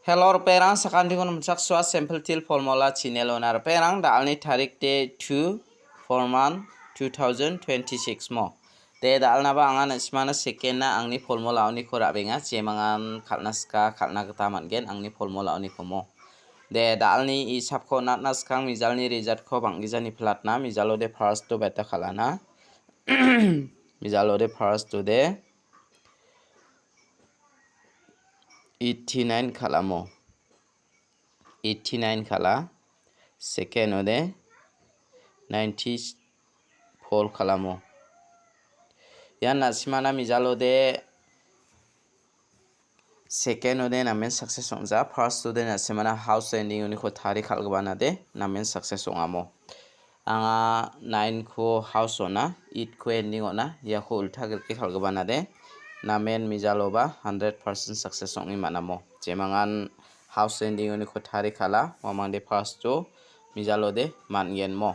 Hello perang sakanti kon msak swa sample til formula channel onar perang dalni tarik te 2 forman 2026 mo te dalna ba angan ismana second na angni formula oni ko rabenga chemangan khalnaska khalna gata mangen angni formula oni komo de dalni isap ko natnas kang mijalni result ko banggijani platna mijalo de first to beta khalana mijalo de first to de 89 khalamo 89 khala second ode 94 khalamo yan nasimana mijalo de second ode namen success ongja first ode nasimana house ending uni ko thari khalgbana de namen success ongamo anga 9 ko house ona 8 ko ending ona ya ko ultha gerke khalgbana de namen mijaloba 100% success ongi manamo jemangan house ending oni ko thari khala mamang de first to mijalo de mangen mo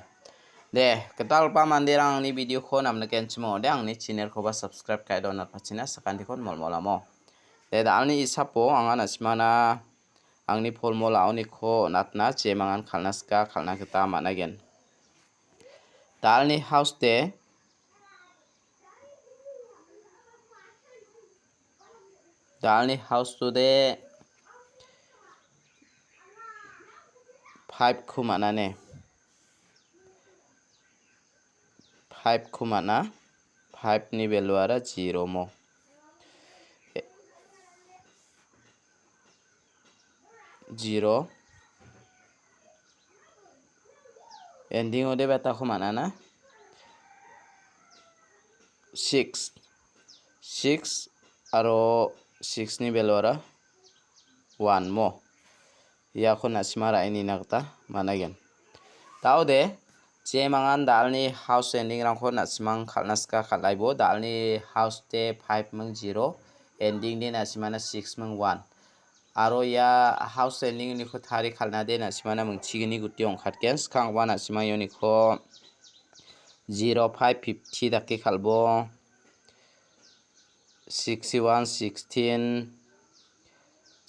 de ketal pa mandirang ni video ko namna kenchmo de angni channel ko ba subscribe kai donat pachina sakandi kon molmolamo de dalni isapo angana simana angni formula oni ko natna jemangan khalnaska khalna kita managen dalni house de dalni house to de 5 kumana ne 5 kumana 5 ni value ara 0 mo 0 ending ode beta kumana na 6 aro 6 ni value ara 1 mo ya ko nasimara ini nakta managen taude jemangan dalni house ending rangko nasimang khalnaska khalaibo dalni house te 5 meng 0 ending de nasimana 6 meng 1 aro ya house ending ni ko thari khalna de nasimana meng chigini gutti ongkhatken skang wa nasimang yoni ko 0550 dakki khalbo 61 16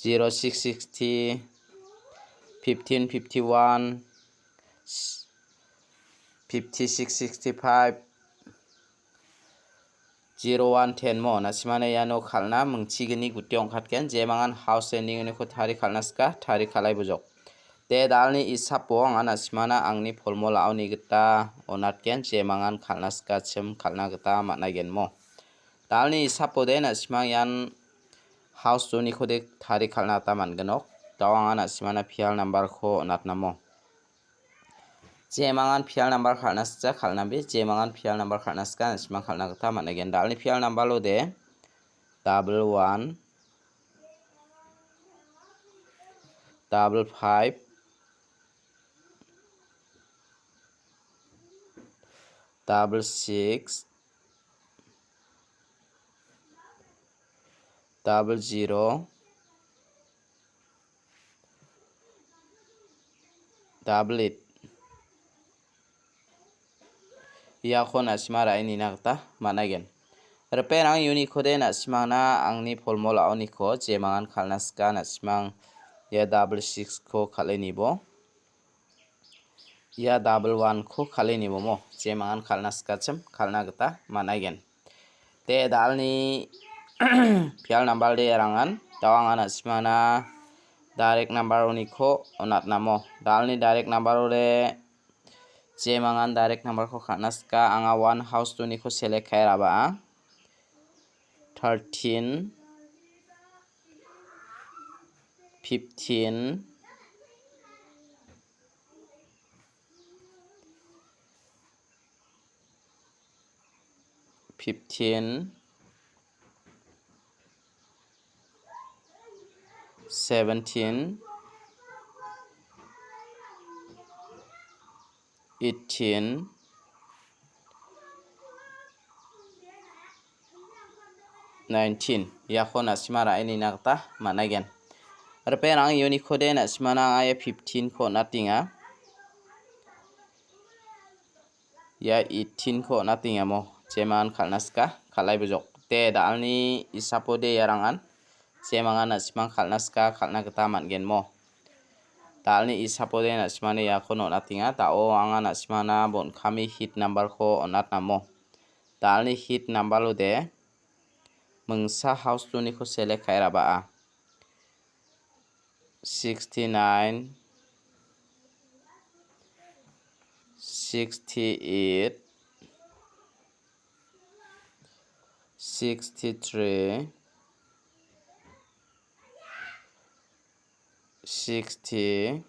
0660 1551 5665 0110 mo nasimana yano khalna mungchigini gutti ongkhatken jemangan house ending ni ko thari khalnaska thari khalai bujok te dalni isapo angana nasimana angni formula oni gita onatken jemangan khalnaska chem khalna gita managen mo dalni isapo de nasimang yan house to ni ko de thari khalna ta mangenok tawangana nasimana pial number ko onatnamo jemangan pial number khalnaska khalnabe jemangan pial number khalnaska nasimang khalna gita managen dalni pial number lo de 11 55 66 00 88 ya ko nasimara ini nakta managen reperang yuni ko de nasimana angni formula oni ko jemangan khalnaska nasimang ya 66 ko khalenibo ya 11 ko khalenibo mo jemangan khalnaska chem khalna gita managen te dalni pial number de rangan tawangan nasimana direct number oni ko onatnamo dalni direct number ole jemangan direct number ko khalnaska anga one house to ni ko select kai raba 13 15 17 18 19 ya ko nasimara ini nakta managen reperang yoni ko de nasimana aya 15 ko natinga ya 18 ko natinga mo jeman khalnaska khalai bujok te dalni isapo de yarangan Semangan nasimang khalna ska khalna kita mangen mo. Tal ni isapode nasimane ya kono natinga tao anga nasimana bon kami hit number ko onat namo. Tal ni hit number lo de mengsa house lo ni ko select kaira ba a. 69 68 63 60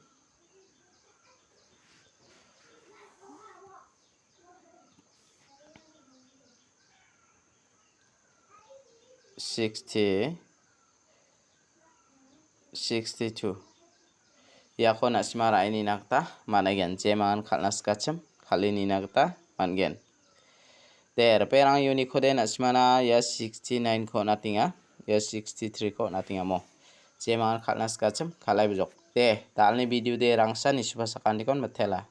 60 62 Yako nasimara ini nakta managen jemangan khalna skacham khalini nakta mangen. Der perang unicode nasimana ya 69 ko natinga ya 63 ko natinga mo. Jemangan khalna skacham khalai bejok. De dalni video de rangsa ni subasa kandikon matela.